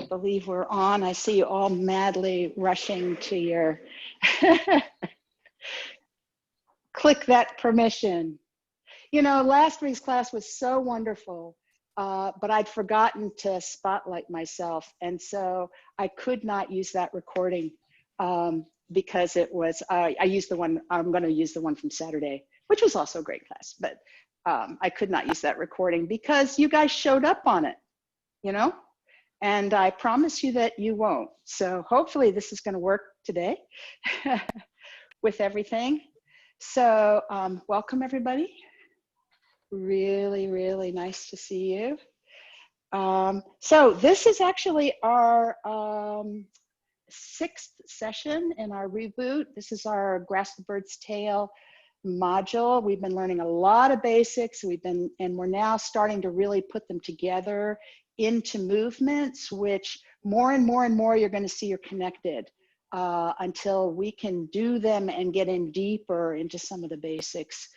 believe we're on. I see you all madly rushing to your click that permission. You know, last week's class was so wonderful, but I'd forgotten to spotlight myself. And so I could not use that recording because it was, I used the one, I'm going to use the one from Saturday, which was also a great class, but I could not use that recording because you guys showed up on it, you know? And I promise you that you won't. So hopefully this is going to work today with everything. So welcome everybody. Really, really nice to see you. So this is actually our 6th session in our reboot. This is our Grasp the Bird's Tail module. We've been learning a lot of basics. And we're now starting to really put them together into movements, which more and more and more you're going to see are connected until we can do them and get in deeper into some of the basics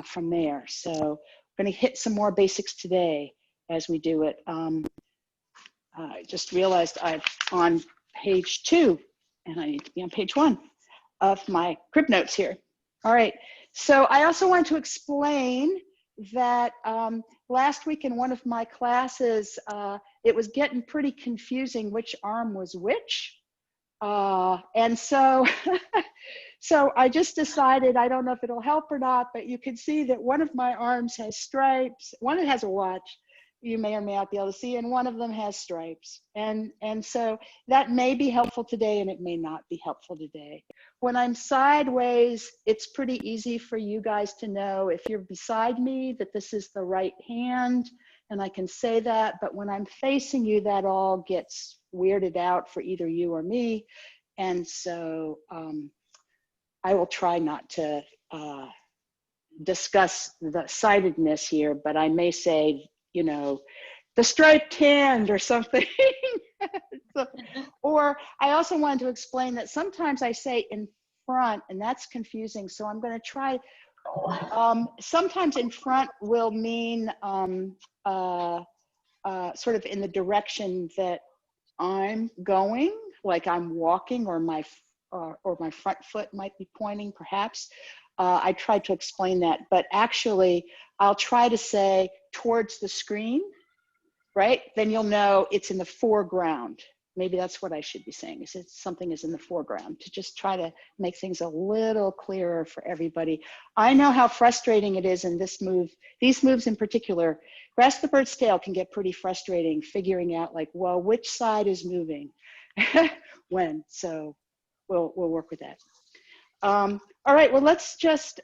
from there. So we're going to hit some more basics today as we do it. I just realized I'm on page 2 and I need to be on page 1 of my crib notes here. All right, so I also want to explain that last week in one of my classes, it was getting pretty confusing which arm was which. And so, so I just decided, I don't know if it'll help or not, but you can see that one of my arms has stripes, one has a watch, you may or may not be able to see, and one of them has stripes. And so that may be helpful today and it may not be helpful today. When I'm sideways, it's pretty easy for you guys to know if you're beside me that this is the right hand, and I can say that, but when I'm facing you, that all gets weirded out for either you or me. And so I will try not to discuss the sidedness here, but I may say, you know, the striped hand or something. So, or I also wanted to explain that sometimes I say in front and that's confusing. So I'm going to try, sometimes in front will mean sort of in the direction that I'm going, like I'm walking, or my front foot might be pointing perhaps. I tried to explain that, but actually I'll try to say towards the screen, right? Then you'll know it's in the foreground. Maybe that's what I should be saying, is that something is in the foreground, to just try to make things a little clearer for everybody. I know how frustrating it is in this move, these moves in particular. Grasp the Bird's Tail can get pretty frustrating figuring out like, well, which side is moving when, so we'll work with that. All right, well, let's just,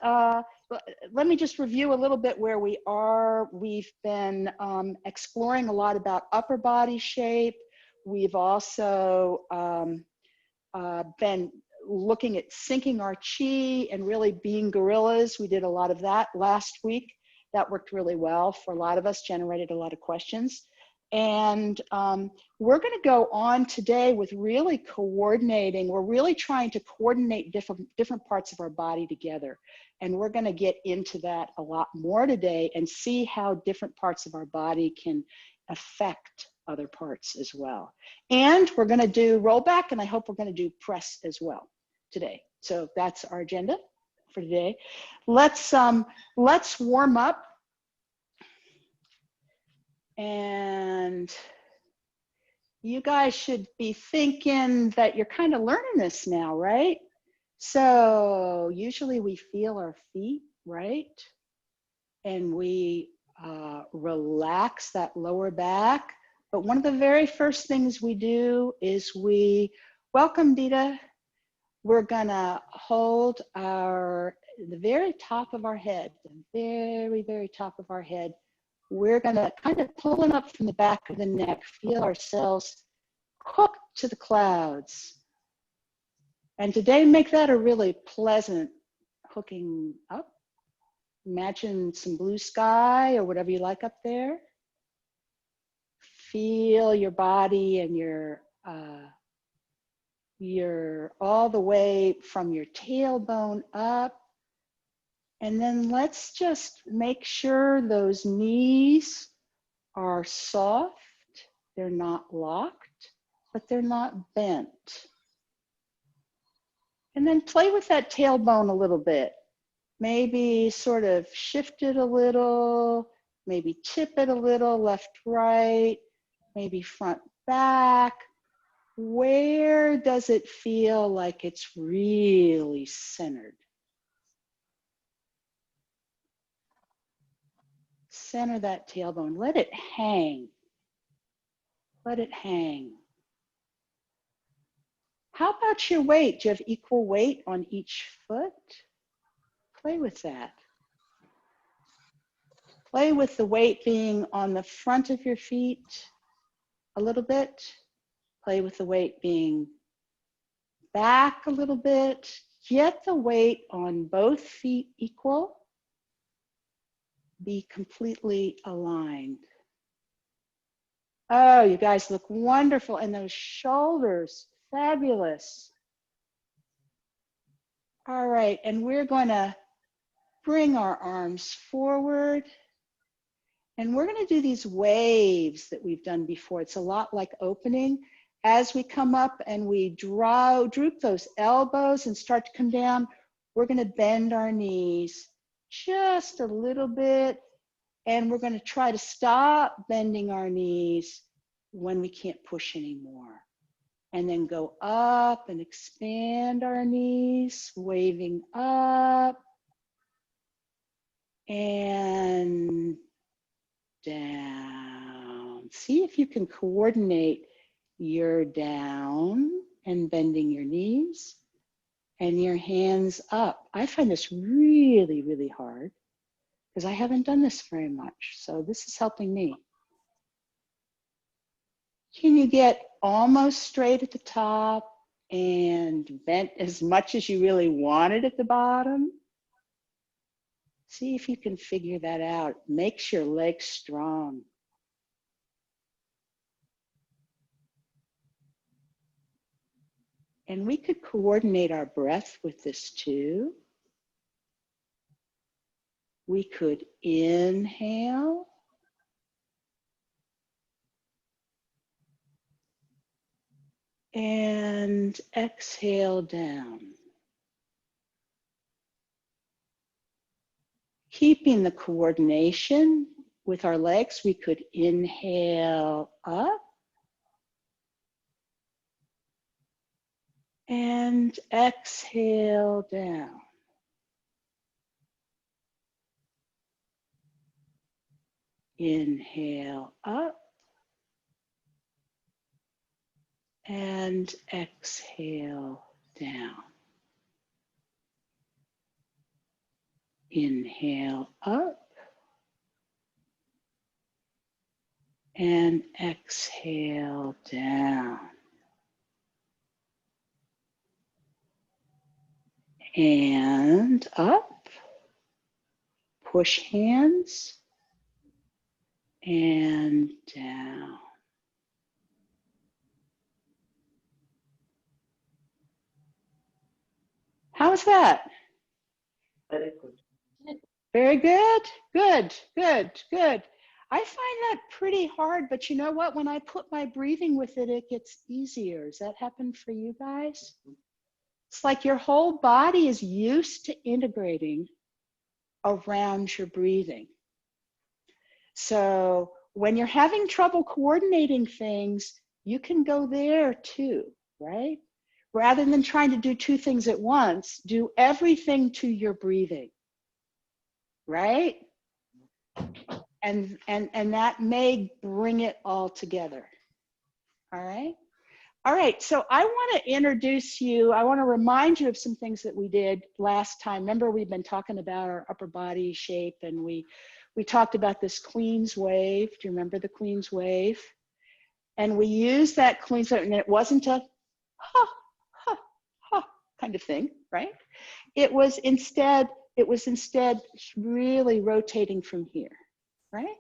let me just review a little bit where we are. We've been exploring a lot about upper body shape. We've also been looking at syncing our chi and really being gorillas. We did a lot of that last week. That worked really well for a lot of us, generated a lot of questions. And we're going to go on today with really coordinating. We're really trying to coordinate different parts of our body together. And we're going to get into that a lot more today and see how different parts of our body can affect other parts as well. And we're going to do rollback, and I hope we're going to do press as well today. So that's our agenda for today. Let's warm up. And you guys should be thinking that you're kind of learning this now, right? So usually we feel our feet, right? And we relax that lower back. But one of the very first things we do is we, welcome Dita, we're gonna hold the very top of our head, the very, very top of our head. We're gonna kind of pull it up from the back of the neck, feel ourselves hooked to the clouds. And today, make that a really pleasant hooking up. Imagine some blue sky or whatever you like up there. Feel your body and your all the way from your tailbone up. And then let's just make sure those knees are soft, they're not locked. but they're not bent. And then play with that tailbone a little bit. Maybe sort of shift it a little, maybe tip it a little, left, right, maybe front, back. Where does it feel like it's really centered? Center that tailbone. Let it hang. Let it hang. How about your weight? Do you have equal weight on each foot? Play with that. Play with the weight being on the front of your feet a little bit. Play with the weight being back a little bit. Get the weight on both feet equal. Be completely aligned. Oh, you guys look wonderful. And those shoulders, fabulous. All right, and we're going to bring our arms forward. And we're going to do these waves that we've done before. It's a lot like opening. As we come up and we droop those elbows and start to come down, we're going to bend our knees just a little bit. And we're going to try to stop bending our knees when we can't push anymore. And then go up and expand our knees, waving up and down. See if you can coordinate your down and bending your knees and your hands up. I find this really, really hard because I haven't done this very much. So this is helping me. Can you get almost straight at the top and bent as much as you really wanted at the bottom? See if you can figure that out. Makes your legs strong. And we could coordinate our breath with this too. We could inhale. And exhale down. Keeping the coordination with our legs, we could inhale up and exhale down. Inhale up and exhale down. Inhale up and exhale down. And up, push hands and down. How's that? Very good. Very good. Good, good, good. I find that pretty hard, but you know what? When I put my breathing with it, it gets easier. Does that happen for you guys? It's like your whole body is used to integrating around your breathing. So when you're having trouble coordinating things, you can go there too, right? Rather than trying to do two things at once, do everything to your breathing, right? And that may bring it all together. All right. All right. So I want to introduce you. I want to remind you of some things that we did last time. Remember, we've been talking about our upper body shape, and we talked about this Queen's wave. Do you remember the Queen's wave? And we used that Queen's wave, and it wasn't a ha, ha, ha kind of thing, right? It was instead really rotating from here. Right?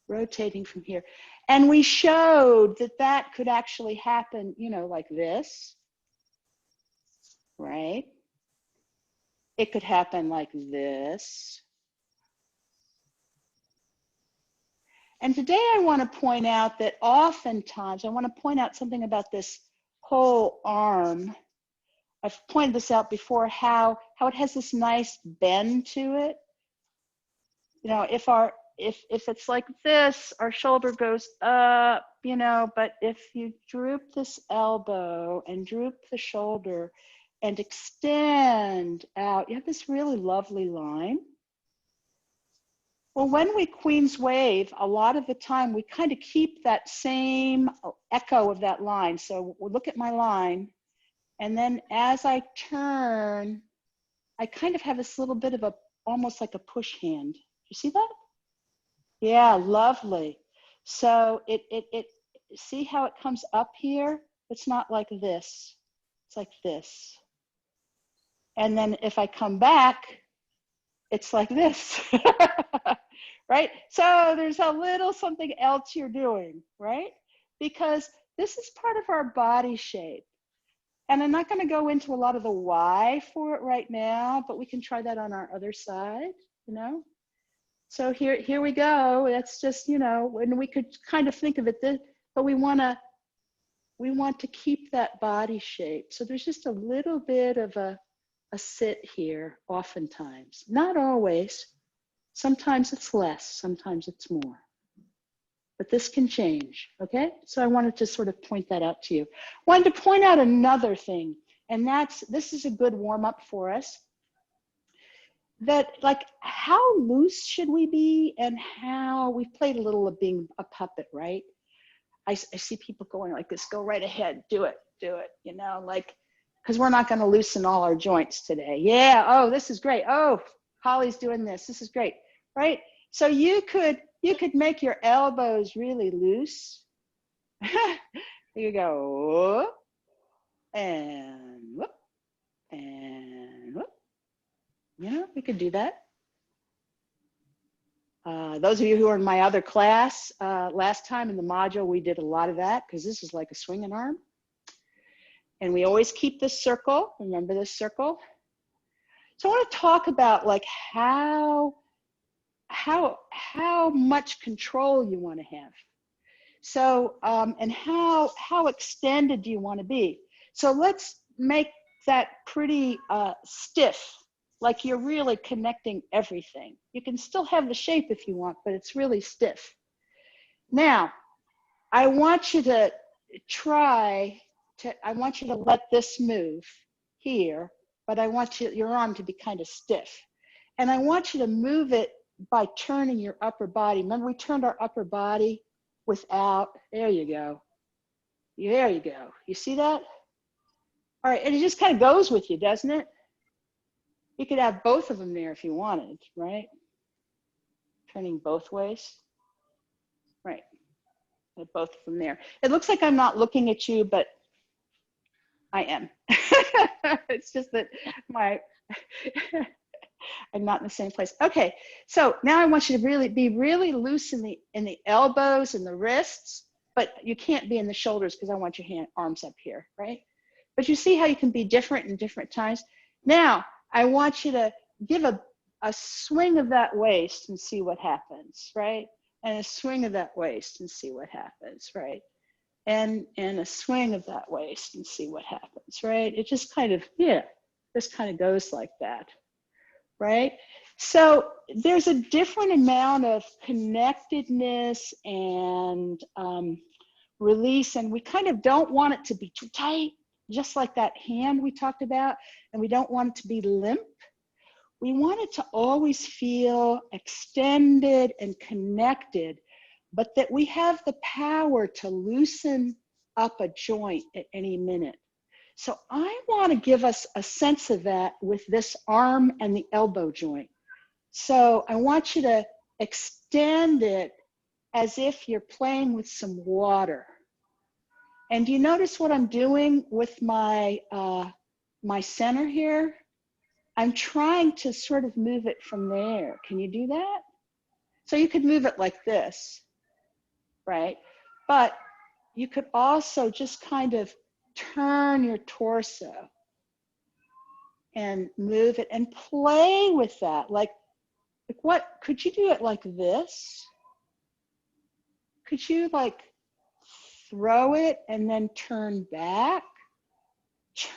Rotating from here. And we showed that that could actually happen, you know, like this, right? It could happen like this. And today I want to point out that oftentimes, I want to point out something about this whole arm. I've pointed this out before, how it has this nice bend to it. You know, if it's like this, our shoulder goes up, you know, but if you droop this elbow and droop the shoulder and extend out, you have this really lovely line. Well, when we Queen's Wave, a lot of the time we kind of keep that same echo of that line. So we'll look at my line, and then as I turn, I kind of have this little bit of almost like a push hand. You see that? Yeah, lovely. So see how it comes up here? It's not like this. It's like this. And then if I come back, it's like this, right? So there's a little something else you're doing, right? Because this is part of our body shape. And I'm not going to go into a lot of the why for it right now, but we can try that on our other side, you know? So here we go. That's just, you know, and we could kind of think of it this, but we want to keep that body shape. So there's just a little bit of a sit here, oftentimes. Not always. Sometimes it's less, sometimes it's more. But this can change, okay? So I wanted to sort of point that out to you. Wanted to point out another thing, and this is a good warm-up for us. That, like, how loose should we be, and how we've played a little of being a puppet, right? I see people going like this, go right ahead, do it, you know, like, because we're not going to loosen all our joints today. Yeah, oh, this is great. Oh, Holly's doing this is great, right? So you could make your elbows really loose. You go, whoop, and whoop, and whoop. You know, we could do that. Those of you who are in my other class, last time in the module, we did a lot of that because this is like a swinging arm. And we always keep this circle. Remember this circle? So I want to talk about like how much control you want to have. So, and how extended do you want to be? So let's make that pretty stiff, like you're really connecting everything. You can still have the shape if you want, but it's really stiff. Now, I want you to I want you to let this move here, but I want your arm to be kind of stiff. And I want you to move it by turning your upper body. Remember, we turned our upper body without, there you go. There you go. You see that? All right, and it just kind of goes with you, doesn't it? You could have both of them there if you wanted, right? Turning both ways. Right. Both of them there. It looks like I'm not looking at you, but I am. It's just that I'm not in the same place. Okay, so now I want you to be really loose in the elbows and the wrists, but you can't be in the shoulders because I want your arms up here, right? But you see how you can be different in different times. Now I want you to give a swing of that waist and see what happens, right? And a swing of that waist and see what happens, right? And a swing of that waist and see what happens, right? It just kind of, yeah, just kind of goes like that, right? So there's a different amount of connectedness and release, and we kind of don't want it to be too tight, just like that hand we talked about, and we don't want it to be limp. We want it to always feel extended and connected, but that we have the power to loosen up a joint at any minute. So I want to give us a sense of that with this arm and the elbow joint. So I want you to extend it as if you're playing with some water. And do you notice what I'm doing with my, my center here? I'm trying to sort of move it from there. Can you do that? So you could move it like this, right? But you could also just kind of turn your torso and move it and play with that. Like what, could you do it like this? could you like throw it and then turn back,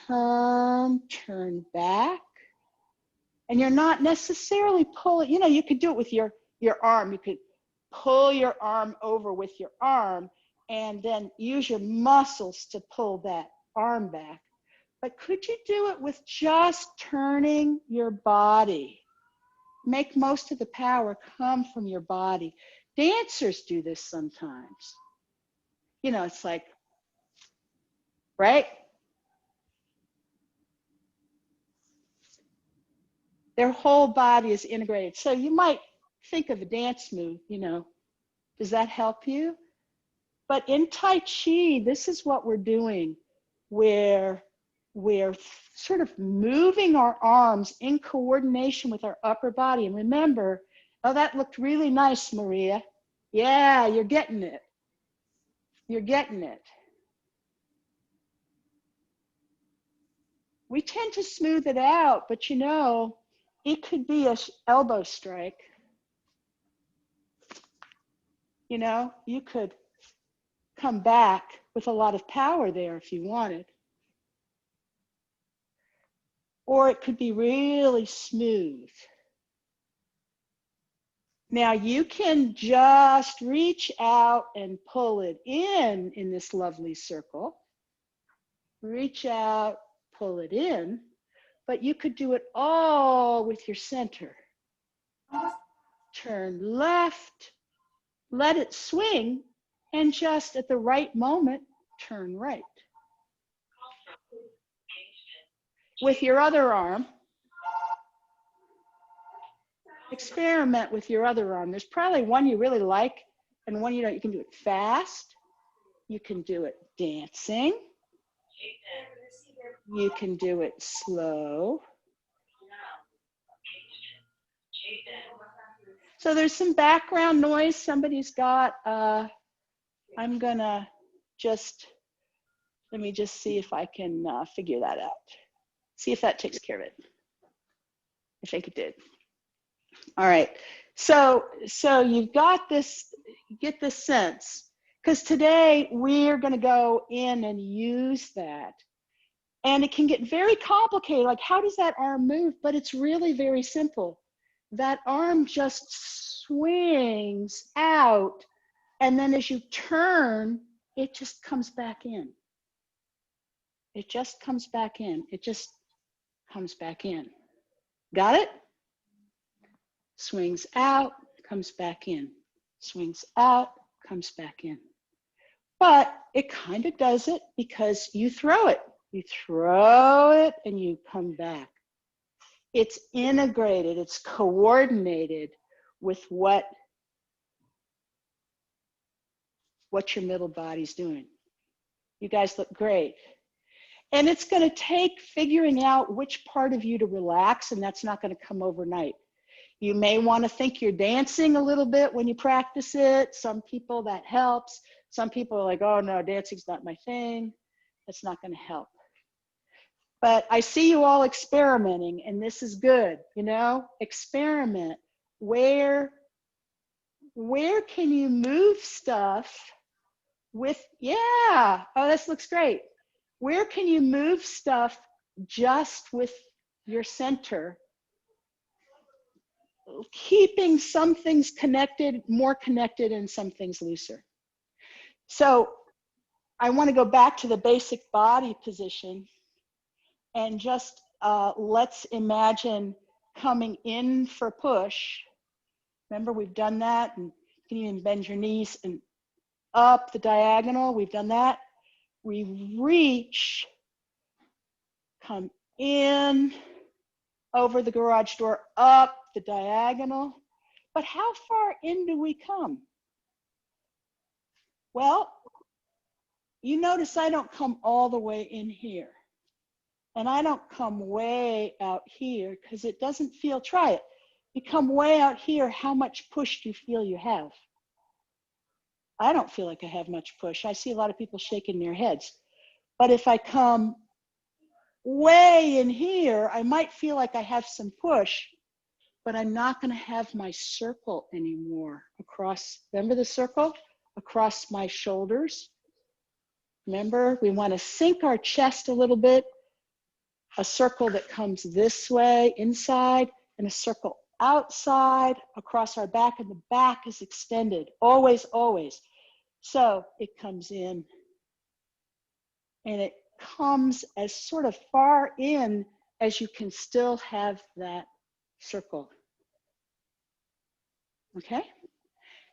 turn back? And you're not necessarily pulling, you know, you could do it with your arm. You could pull your arm over with your arm and then use your muscles to pull that arm back. But could you do it with just turning your body? Make most of the power come from your body. Dancers do this sometimes. You know, it's like, right? Their whole body is integrated. So you might think of a dance move, you know, does that help you? But in Tai Chi, this is what we're doing, where we're sort of moving our arms in coordination with our upper body. And remember, oh, that looked really nice, Maria. Yeah, you're getting it. You're getting it. We tend to smooth it out, but you know, it could be an elbow strike. You know, you could come back with a lot of power there if you wanted. Or it could be really smooth. Now you can just reach out and pull it in this lovely circle. Reach out, pull it in, but you could do it all with your center. Turn left, let it swing, and just at the right moment, turn right. With your other arm, experiment with your other arm. There's probably one you really like and one you don't. You can do it fast. You can do it dancing. You can do it slow. So there's some background noise somebody's got. I'm gonna let me just see if I can figure that out. See if that takes care of it. I think it did. All right, so you've got this, get this sense, because today we're gonna go in and use that. And it can get very complicated, like how does that arm move? But it's really very simple. That arm just swings out, and then as you turn, it just comes back in. It just comes back in. It just comes back in. Got it? Swings out, comes back in. Swings out, comes back in. But it kind of does it because you throw it. You throw it and you come back. It's integrated, it's coordinated with what your middle body's doing. You guys look great. And it's going to take figuring out which part of you to relax, and that's not going to come overnight. You may want to think you're dancing a little bit when you practice it. Some people that helps. Some people are like, oh no, dancing's not my thing. That's not going to help. But I see you all experimenting, and this is good, you know? Experiment. Where can you move stuff with, yeah, oh, this looks great. Where can you move stuff just with your center, keeping some things connected, more connected, and some things looser? So I want to go back to the basic body position and just let's imagine coming in for push. Remember, we've done that, and you can even bend your knees and up the diagonal. We've done that. We reach, come in over the garage door, up the diagonal. But how far in do we come? Well, you notice I don't come all the way in here. And I don't come way out here because it doesn't feel, try it. You come way out here, how much push do you feel you have? I don't feel like I have much push. I see a lot of people shaking their heads. But if I come way in here, I might feel like I have some push, but I'm not going to have my circle anymore across. Remember the circle? across my shoulders. Remember, we want to sink our chest a little bit. A circle that comes this way, inside, and a circle outside, across our back, and the back is extended, always, always. So it comes in, and it comes as sort of far in as you can still have that circle. Okay?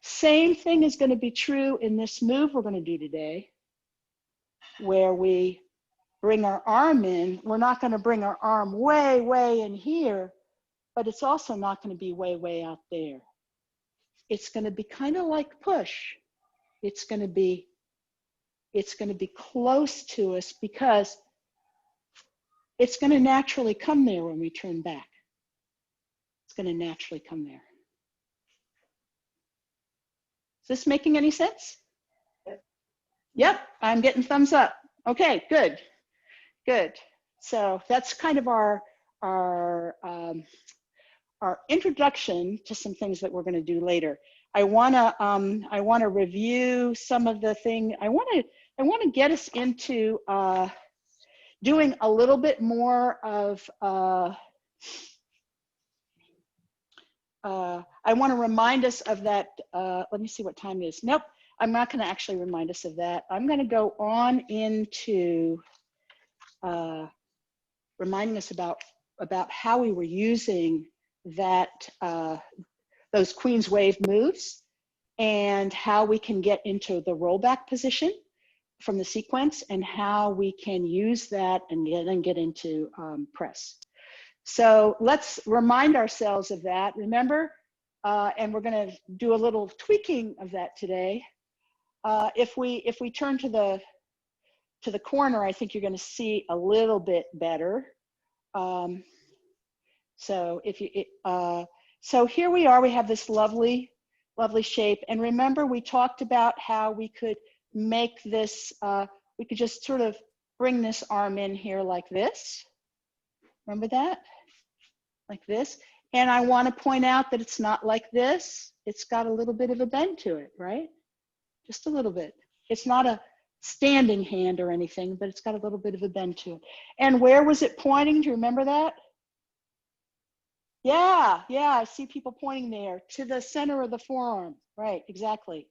Same thing is going to be true in this move we're going to do today, where we bring our arm in. We're not going to bring our arm way, way in here, but it's also not going to be way, way out there. It's going to be kind of like push. It's going to be close to us because it's going to naturally come there when we turn back. It's going to naturally come there. Is this making any sense? Yep, I'm getting thumbs up. Okay, good, good. So that's kind of our introduction to some things that we're going to do later. I want to review some of the thing. I want to get us into doing a little bit more of. I want to remind us of that. Let me see what time it is. Nope, I'm not going to actually remind us of that. I'm going to go on into reminding us about how we were using that those Queen's Wave moves and how we can get into the rollback position from the sequence and how we can use that and then get into press. So let's remind ourselves of that. Remember, and we're going to do a little tweaking of that today. If we turn to the corner, I think you're going to see a little bit better. So if you so here we are. We have this lovely, lovely shape. And remember, we talked about how we could make this. We could just sort of bring this arm in here like this. Remember that? Like this. And I want to point out that it's not like this. It's got a little bit of a bend to it, right? Just a little bit. It's not a standing hand or anything, but it's got a little bit of a bend to it. And where was it pointing? Do you remember that? Yeah, I see people pointing there to the center of the forearm. Right, exactly.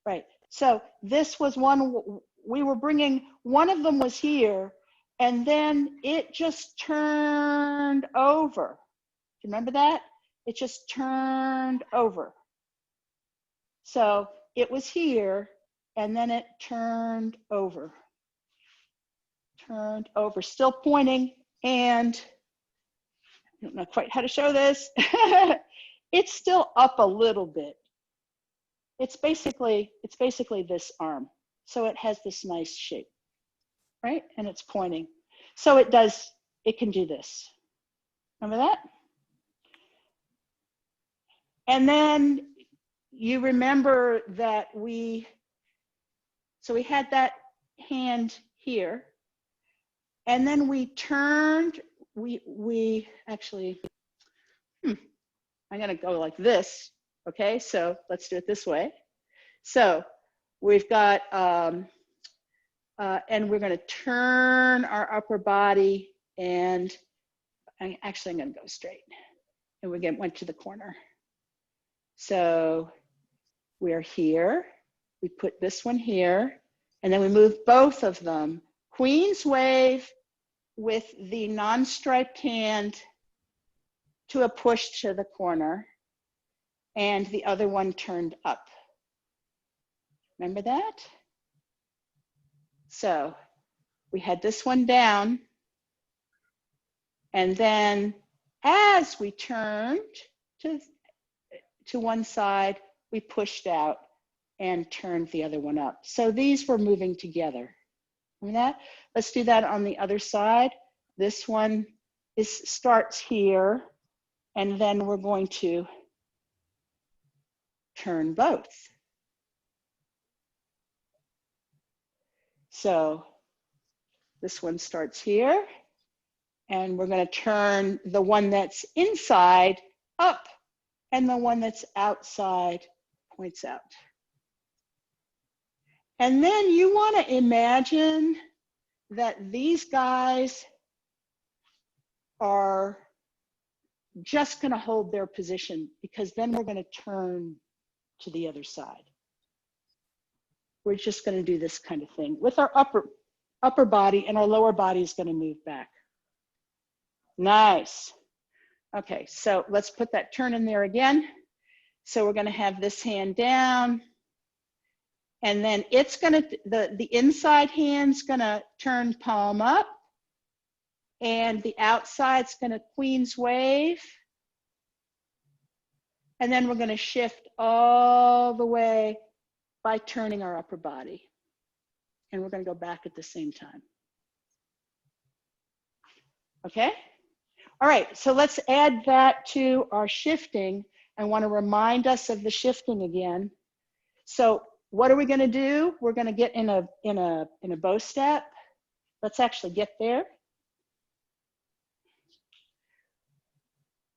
Right. So this was one we were bringing. One of them was here, and then it just turned over. Do you remember that? It just turned over. So it was here, and then it turned over. Turned over, still pointing, and I don't know quite how to show this. It's still up a little bit. It's basically this arm. So it has this nice shape, right? And it's pointing. So it can do this. Remember that? And then you remember that we had that hand here, and then we turned, we actually, I'm gonna go like this, okay? So let's do it this way. So we've got, and we're gonna turn our upper body, and I'm gonna go straight, and we went to the corner. So we're here, we put this one here, and then we move both of them. Queen's Wave with the non-striped hand to a push to the corner, and the other one turned up. Remember that? So we had this one down, and then as we turned to one side, we pushed out and turned the other one up. So these were moving together. Remember that? Let's do that on the other side. This one starts here, and then we're going to turn both. So this one starts here, and we're going to turn the one that's inside up, and the one that's outside points out. And then you want to imagine that these guys are just going to hold their position, because then we're going to turn to the other side. We're just going to do this kind of thing with our upper body, and our lower body is going to move back. Nice. Okay, so let's put that turn in there again. So we're going to have this hand down, and then it's going to, the inside hand's going to turn palm up, and the outside's going to Queen's wave. And then we're going to shift all the way by turning our upper body. And we're going to go back at the same time. Okay? All right, so let's add that to our shifting. I want to remind us of the shifting again. So what are we going to do? We're going to get in a bow step. Let's actually get there.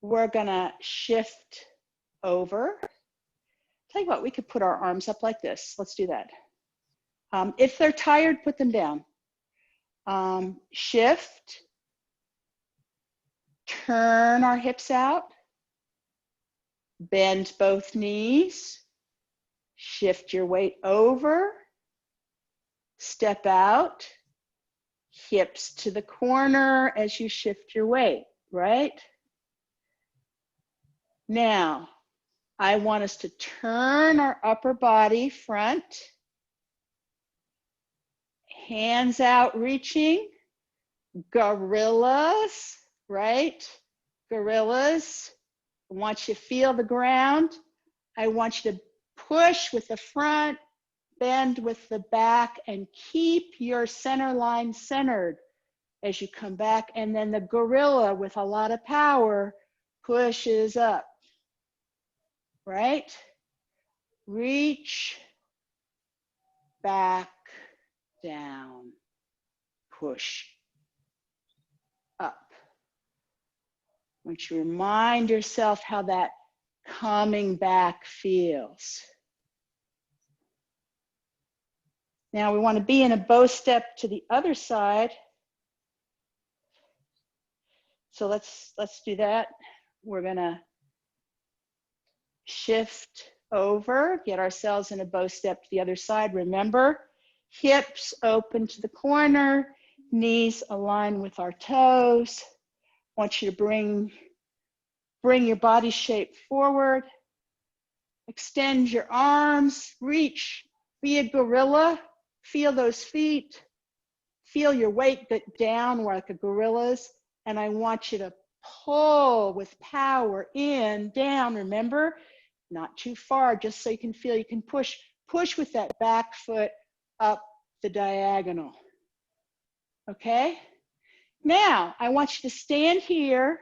We're going to shift over. Tell you what, we could put our arms up like this. Let's do that. If they're tired, put them down. Shift, turn our hips out, bend both knees, shift your weight over, step out, hips to the corner as you shift your weight, right? Now, I want us to turn our upper body front, hands out reaching, gorillas, right? Gorillas. I want you to feel the ground. I want you to push with the front, bend with the back, and keep your center line centered as you come back. And then the gorilla, with a lot of power, pushes up. Right? Reach, back, down, push, up. I want you to remind yourself how that coming back feels. Now we want to be in a bow step to the other side. So let's do that. We're going to shift over, get ourselves in a bow step to the other side. Remember, hips open to the corner, knees align with our toes. I want you to bring your body shape forward. Extend your arms, reach, be a gorilla. Feel those feet. Feel your weight get down like a gorilla's. And I want you to pull with power in, down. Remember, not too far, just so you can feel you can push with that back foot up the diagonal. Okay? Now, I want you to stand here.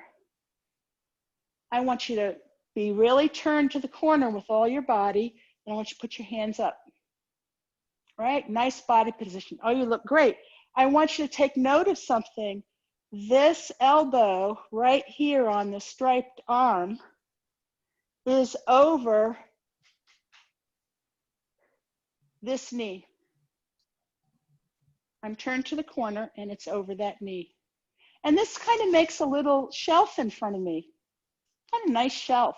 I want you to be really turned to the corner with all your body, and I want you to put your hands up. Right? Nice body position. Oh, you look great. I want you to take note of something. This elbow right here on the striped arm is over this knee. I'm turned to the corner and it's over that knee. And this kind of makes a little shelf in front of me. Kind of nice shelf.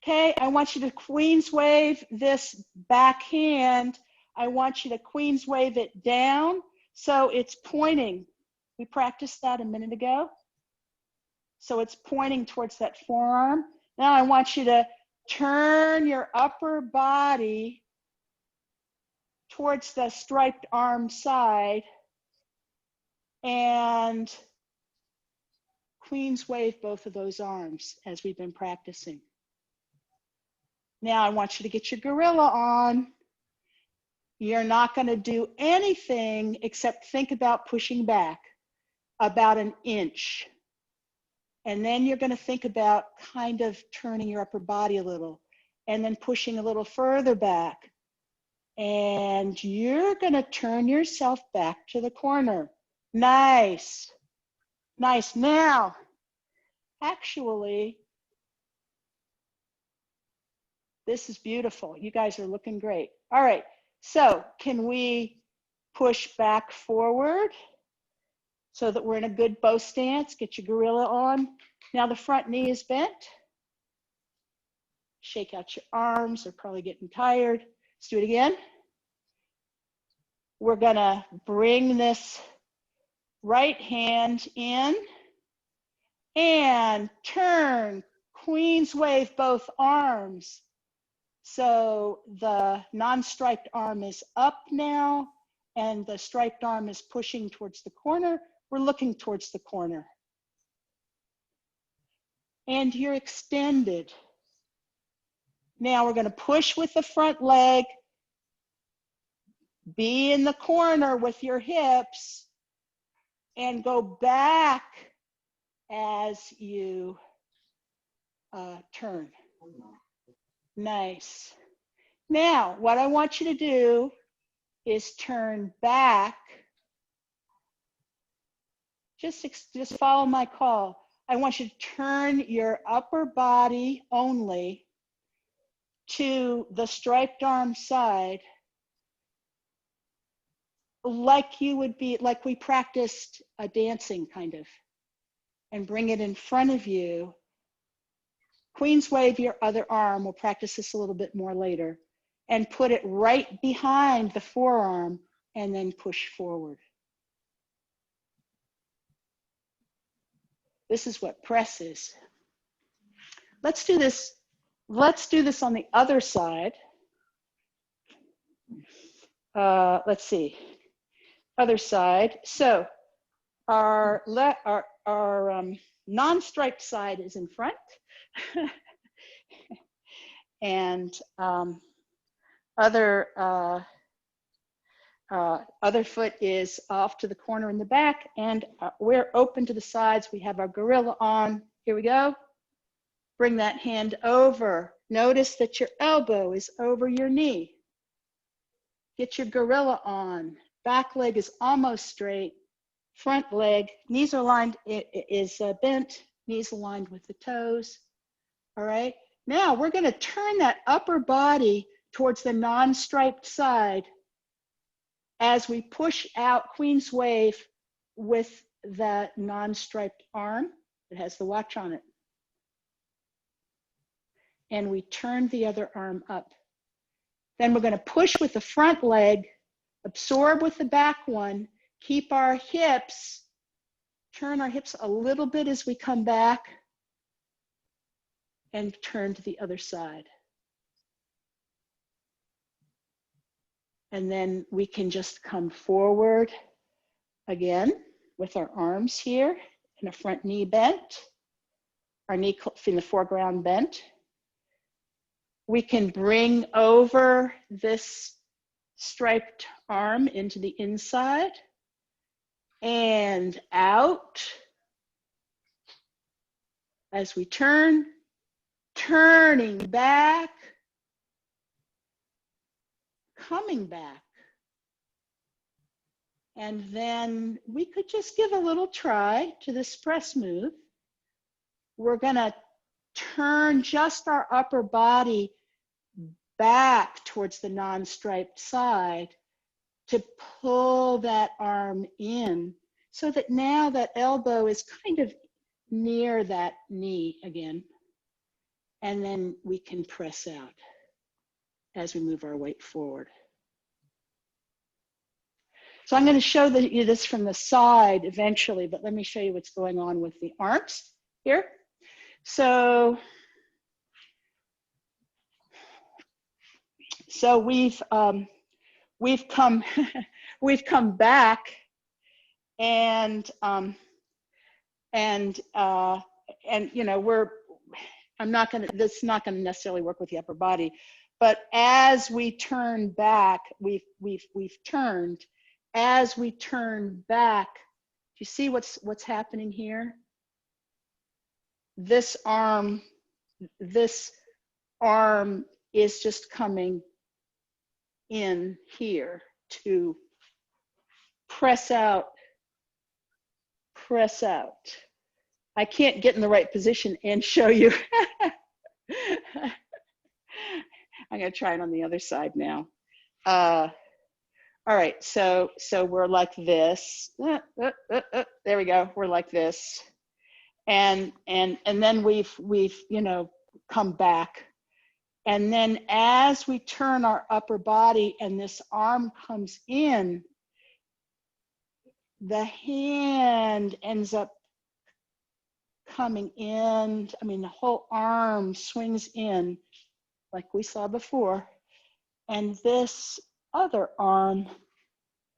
Okay, I want you to Queen's wave this back hand. I want you to Queen's wave it down so it's pointing. We practiced that a minute ago. So it's pointing towards that forearm. Now I want you to turn your upper body towards the striped arm side and Queen's wave both of those arms as we've been practicing. Now I want you to get your gorilla on. You're not going to do anything except think about pushing back about an inch. And then you're going to think about kind of turning your upper body a little and then pushing a little further back. And you're going to turn yourself back to the corner. Nice. Nice. Now, actually, this is beautiful. You guys are looking great. All right. So can we push back forward so that we're in a good bow stance? Get your gorilla on. Now the front knee is bent. Shake out your arms, they're probably getting tired. Let's do it again. We're gonna bring this right hand in and turn, Queen's wave both arms. So the non-striped arm is up now and the striped arm is pushing towards the corner. We're looking towards the corner. And you're extended. Now we're gonna push with the front leg, be in the corner with your hips, and go back as you turn. Nice. Now, what I want you to do is turn back. Just follow my call. I want you to turn your upper body only to the striped arm side, like you would be, like we practiced a dancing kind of, and bring it in front of you. Queen's wave your other arm. We'll practice this a little bit more later. And put it right behind the forearm and then push forward. This is what press is. Let's do this. Let's do this on the other side. Let's see. Other side. So our non-striped side is in front. And other foot is off to the corner in the back, and we're open to the sides. We have our gorilla on. Here we go. Bring that hand over. Notice that your elbow is over your knee. Get your gorilla on. Back leg is almost straight. Front leg, knees are aligned, is bent. Knees aligned with the toes. All right. Now we're going to turn that upper body towards the non-striped side as we push out Queen's wave with the non-striped arm that has the watch on it. And we turn the other arm up. Then we're going to push with the front leg, absorb with the back one, keep our hips, turn our hips a little bit as we come back, and turn to the other side. And then we can just come forward again with our arms here and a front knee bent, our knee in the foreground bent. We can bring over this striped arm into the inside and out as we turn, turning back, coming back. And then we could just give a little try to this press move. We're gonna turn just our upper body back towards the non-striped side to pull that arm in so that now that elbow is kind of near that knee again. And then we can press out as we move our weight forward. So I'm going to show you this from the side eventually, but let me show you what's going on with the arms here. So we've come we've come back, and you know, this is not going to necessarily work with the upper body, but as we turn back, we've turned. As we turn back, do you see what's happening here? This arm is just coming in here to press out, press out. I can't get in the right position and show you. I'm going to try it on the other side now. All right, so we're like this. There we go. We're like this, and then we've you know come back, and then as we turn our upper body and this arm comes in, the hand ends up coming in. I mean, the whole arm swings in, like we saw before, and this other arm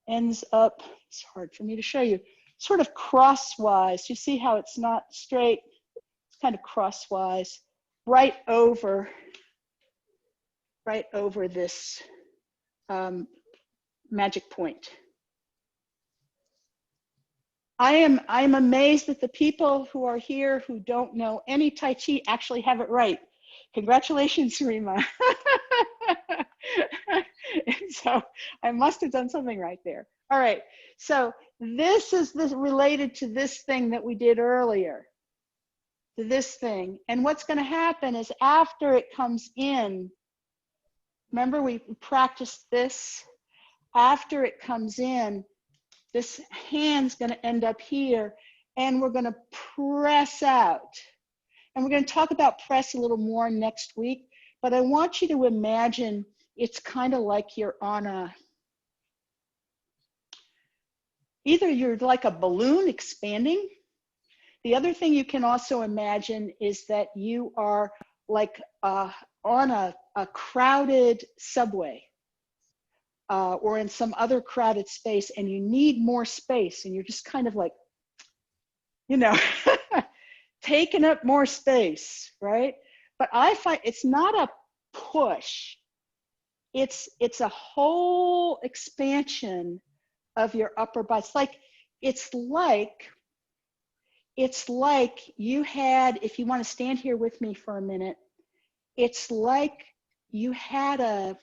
ends up, it's hard for me to show you, sort of crosswise. You see how it's not straight? It's kind of crosswise, right over this magic point. I'm amazed that the people who are here who don't know any Tai Chi actually have it right. Congratulations, Rima. So I must have done something right there. All right, so this is related to this thing that we did earlier, to this thing. And what's going to happen is after it comes in, remember we practiced this? After it comes in, this hand's going to end up here, and we're going to press out. And we're going to talk about press a little more next week, but I want you to imagine it's kind of like you're on a, either you're like a balloon expanding. The other thing you can also imagine is that you are like on a crowded subway or in some other crowded space, and you need more space, and you're just kind of like, you know, taking up more space, right? But I find it's not a push. It's a whole expansion of your upper body. It's like you had, if you want to stand here with me for a minute, it's like you had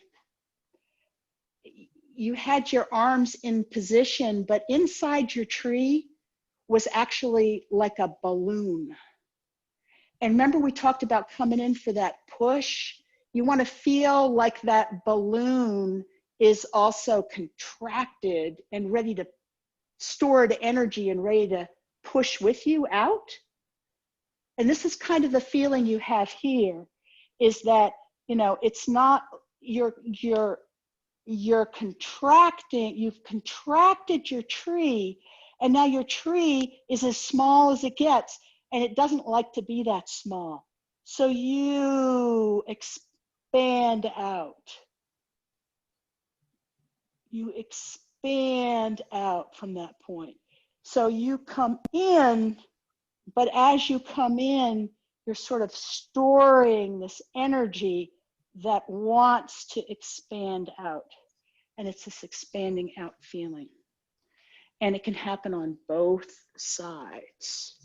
your arms in position, but inside your tree was actually like a balloon. And remember we talked about coming in for that push? You want to feel like that balloon is also contracted and ready to stored energy and ready to push with you out. And this is kind of the feeling you have here, is that, you know, it's not, you're contracting, you've contracted your tree, and now your tree is as small as it gets, and it doesn't like to be that small. So you expand out. You expand out from that point. So you come in, but as you come in, you're sort of storing this energy that wants to expand out. And it's this expanding out feeling. And it can happen on both sides.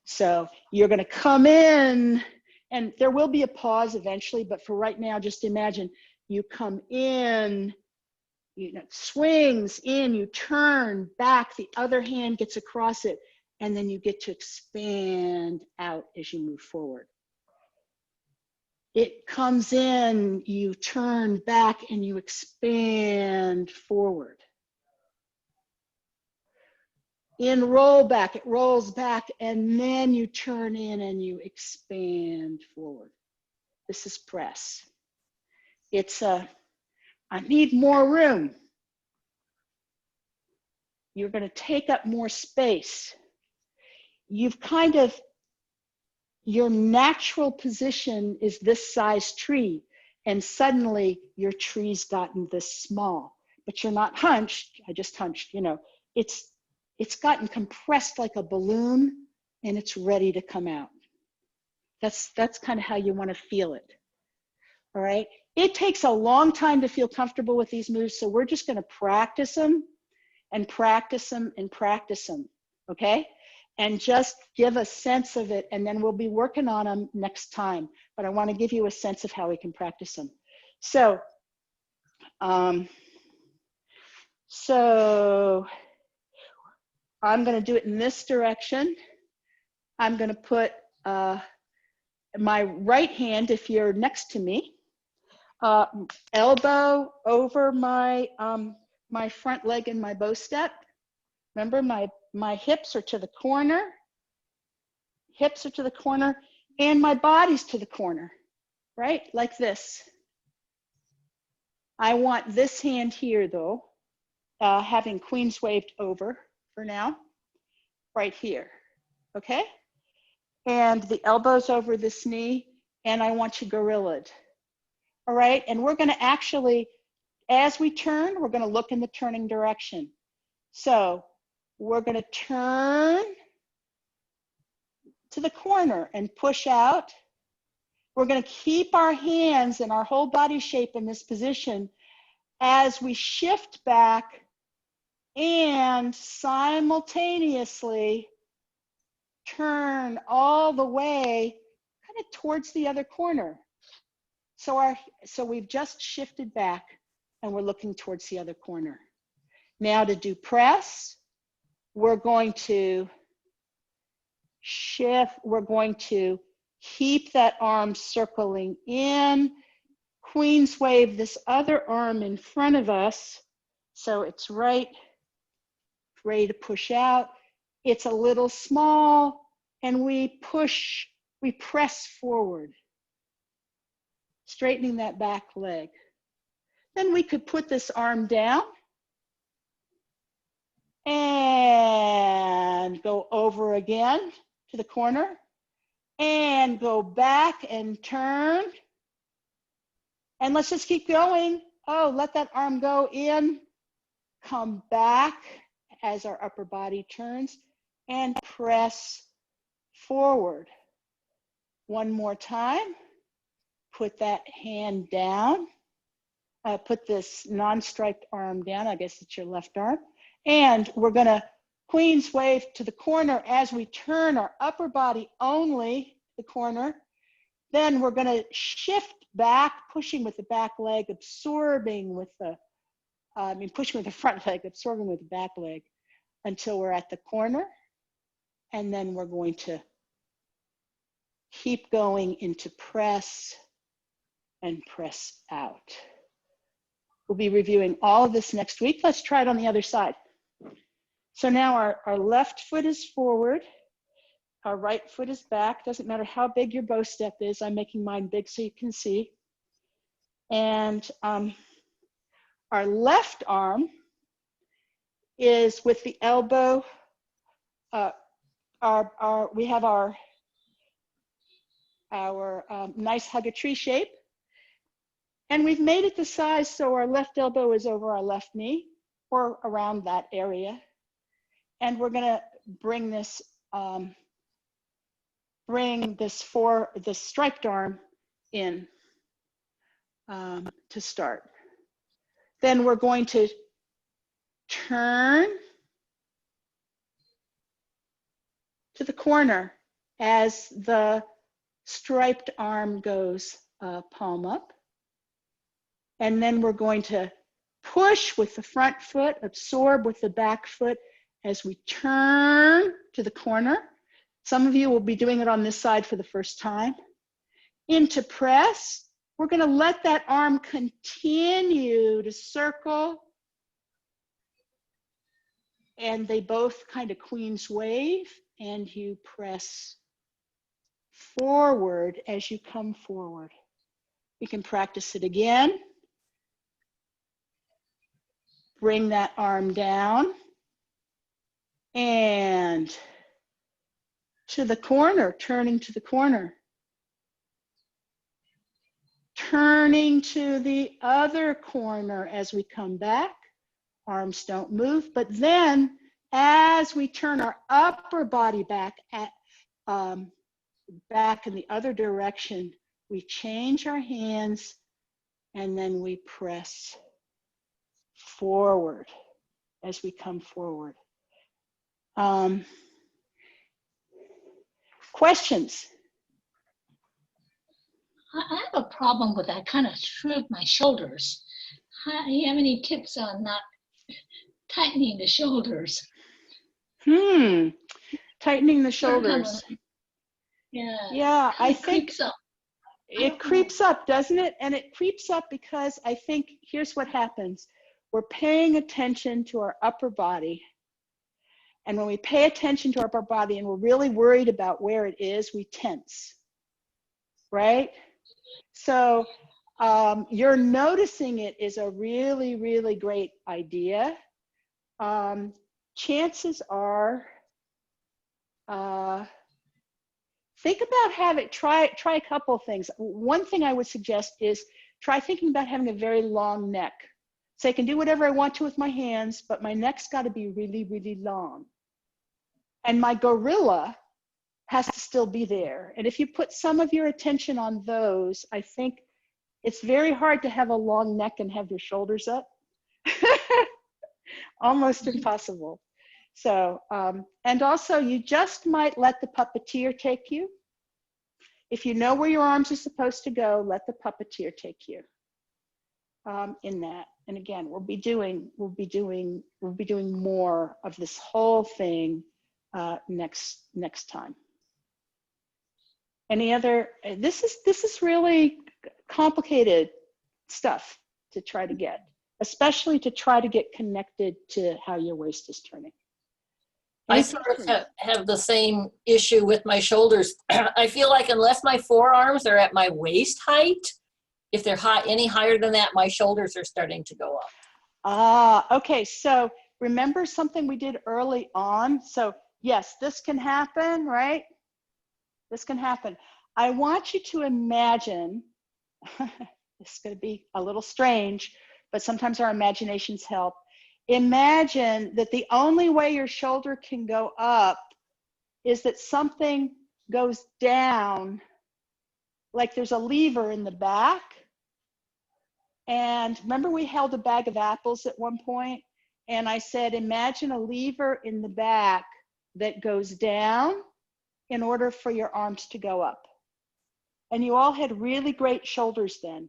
So you're going to come in, and there will be a pause eventually, but for right now, just imagine you come in, you know, swings in, you turn back, the other hand gets across it, and then you get to expand out as you move forward. It comes in, you turn back, and you expand forward. In roll back, it rolls back, and then you turn in and you expand forward. This is press. It's I need more room. You're going to take up more space. You've kind of, your natural position is this size tree, and suddenly your tree's gotten this small, but you're not hunched. I just hunched, you know, it's gotten compressed like a balloon, and it's ready to come out. That's kind of how you want to feel it. All right. It takes a long time to feel comfortable with these moves, so we're just going to practice them and practice them and practice them. Okay. And just give a sense of it, and then we'll be working on them next time. But I want to give you a sense of how we can practice them. So, I'm going to do it in this direction. I'm going to put my right hand, if you're next to me, elbow over my my front leg in my bow step. Remember, my hips are to the corner. Hips are to the corner, and my body's to the corner, right? Like this. I want this hand here, though, having Queen's waved over for now, right here, okay? And the elbows over this knee, and I want you gorilla'd. All right, and we're gonna actually, as we turn, we're gonna look in the turning direction. So we're gonna turn to the corner and push out. We're gonna keep our hands and our whole body shape in this position as we shift back and simultaneously turn all the way kind of towards the other corner. So we've just shifted back and we're looking towards the other corner. Now to do press, we're going to shift, we're going to keep that arm circling in, Queen's wave this other arm in front of us, so it's right, ready to push out. It's a little small, and we push, we press forward, straightening that back leg. Then we could put this arm down and go over again to the corner and go back and turn. And let's just keep going. Oh, let that arm go in, come back as our upper body turns, and press forward. One more time. Put that hand down. Put this non-striped arm down. I guess it's your left arm. And we're going to Queen's wave to the corner as we turn our upper body only the corner. Then we're going to shift back, pushing with the back leg, absorbing with the, pushing with the front leg, absorbing with the back leg until we're at the corner. And then we're going to keep going into press and press out. We'll be reviewing all of this next week. Let's try it on the other side. So now our left foot is forward. Our right foot is back. Doesn't matter how big your bow step is. I'm making mine big so you can see. And our left arm is with the elbow. We have our nice hug a tree shape. And we've made it the size so our left elbow is over our left knee or around that area. And we're going to bring this the striped arm in to start. Then we're going to turn to the corner as the striped arm goes palm up. And then we're going to push with the front foot, absorb with the back foot as we turn to the corner. Some of you will be doing it on this side for the first time. Into press, we're going to let that arm continue to circle. And they both kind of Queen's wave, and you press forward as you come forward. You can practice it again. Bring that arm down and to the corner, turning to the corner. Turning to the other corner as we come back. Arms don't move, but then as we turn our upper body back back in the other direction, we change our hands and then we press forward as we come forward. Questions? I have a problem with that. Kind of shrug my shoulders. Do you have any tips on not tightening the shoulders? Tightening the shoulders. Yeah. Yeah, I think It creeps up, doesn't it? And it creeps up because I think here's what happens. We're paying attention to our upper body. And when we pay attention to our upper body and we're really worried about where it is, we tense, right? So you're noticing it is a really, really great idea. Chances are, think about try a couple of things. One thing I would suggest is try thinking about having a very long neck. So I can do whatever I want to with my hands, but my neck's got to be really, really long. And my gorilla has to still be there. And if you put some of your attention on those, I think it's very hard to have a long neck and have your shoulders up. Almost impossible. So, and also you just might let the puppeteer take you. If you know where your arms are supposed to go, let the puppeteer take you in that. And again, we'll be doing more of this whole thing next time. Any other? This is really complicated stuff to try to get, especially to try to get connected to how your waist is turning. I sort of have the same issue with my shoulders. I feel like unless my forearms are at my waist height, if they're any higher than that, my shoulders are starting to go up. Okay. So remember something we did early on? So yes, this can happen, right? This can happen. I want you to imagine, this is going to be a little strange, but sometimes our imaginations help. Imagine that the only way your shoulder can go up is that something goes down, like there's a lever in the back. And remember we held a bag of apples at one point, and I said, imagine a lever in the back that goes down in order for your arms to go up. And you all had really great shoulders then,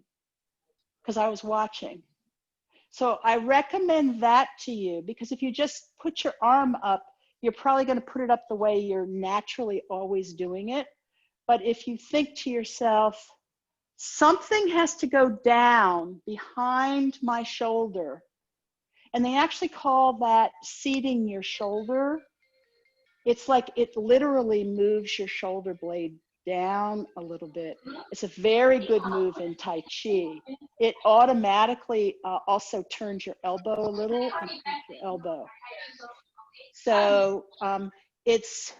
because I was watching. So I recommend that to you, because if you just put your arm up, you're probably going to put it up the way you're naturally always doing it. But if you think to yourself, something has to go down behind my shoulder, and they actually call that seating your shoulder. It's like it literally moves your shoulder blade down a little bit. It's a very good move in Tai Chi. It automatically also turns your elbow a little and keeps your elbow. So it's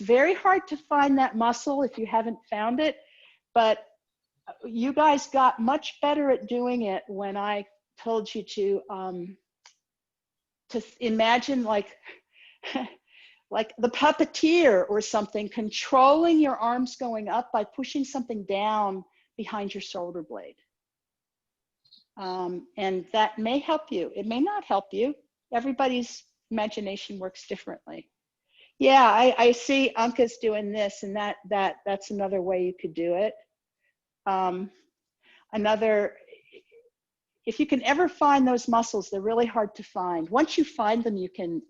very hard to find that muscle if you haven't found it, but you guys got much better at doing it when I told you to imagine like the puppeteer or something, controlling your arms going up by pushing something down behind your shoulder blade. And that may help you. It may not help you. Everybody's imagination works differently. Yeah, I see Anka's doing this, and that's another way you could do it. If you can ever find those muscles, they're really hard to find. Once you find them, you can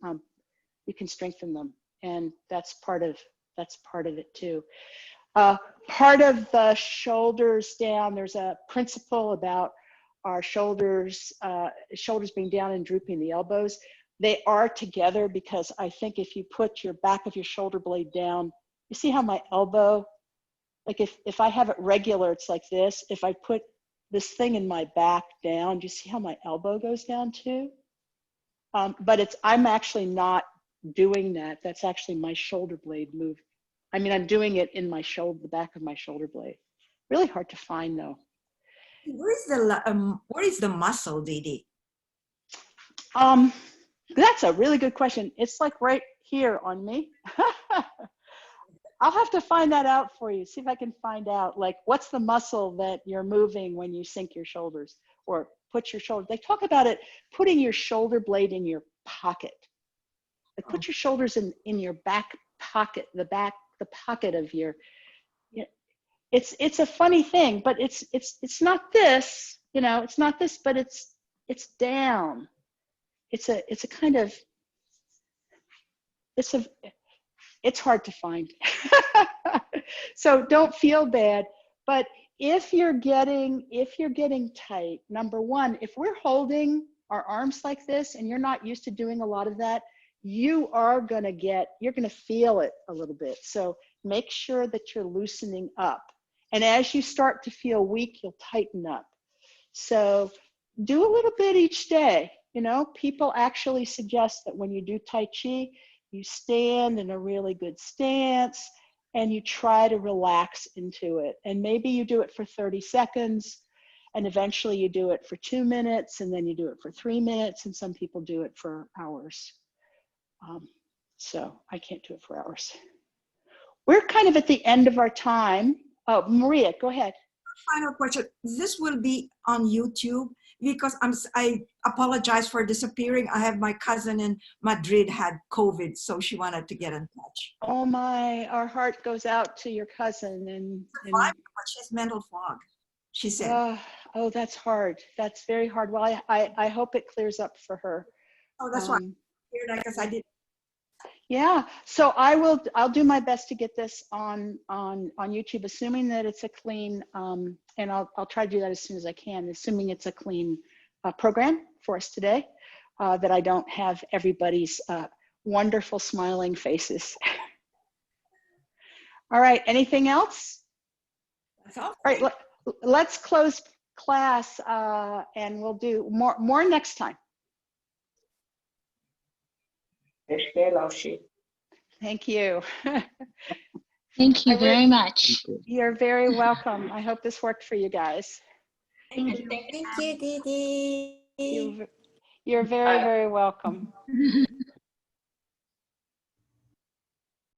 strengthen them, and that's part of it too. Part of the shoulders down, there's a principle about our shoulders being down and drooping the elbows. They are together because I think if you put your back of your shoulder blade down, you see how my elbow, like if I have it regular, it's like this. If I put this thing in my back down, do you see how my elbow goes down too? But I'm actually not doing that. That's actually my shoulder blade move. I mean, I'm doing it in my shoulder, the back of my shoulder blade. Really hard to find though. Where is the muscle, Didi? That's a really good question. It's like right here on me. I'll have to find that out for you. See if I can find out, like, what's the muscle that you're moving when you sink your shoulders or put your shoulder. They talk about it, putting your shoulder blade in your pocket. Like put your shoulders in your back pocket, the pocket of your. It's a funny thing, but it's not this, it's not this, but it's down. It's hard to find. So don't feel bad, but if you're getting tight, number one, if we're holding our arms like this and you're not used to doing a lot of that, you're gonna feel it a little bit. So make sure that you're loosening up. And as you start to feel weak, you'll tighten up. So do a little bit each day. You know, people actually suggest that when you do Tai Chi, you stand in a really good stance and you try to relax into it. And maybe you do it for 30 seconds and eventually you do it for 2 minutes and then you do it for 3 minutes, and some people do it for hours. So I can't do it for hours. We're kind of at the end of our time. Oh, Maria, go ahead. Final question. This will be on YouTube because I apologize for disappearing. I have my cousin in Madrid had COVID, so she wanted to get in touch. Oh my, our heart goes out to your cousin. And But she has mental fog, she said. oh, that's hard. That's very hard. Well, I hope it clears up for her. Oh, that's why I heard that, because I did. Yeah, so I'll do my best to get this on YouTube, assuming that it's a clean, and I'll try to do that as soon as I can, assuming it's a clean program for us today, that I don't have everybody's wonderful smiling faces. All right, anything else? That's all. All right, let's close class and we'll do more next time. Thank you. Thank you very much. You're very welcome. I hope this worked for you guys. Thank you, Didi. You're very, very welcome.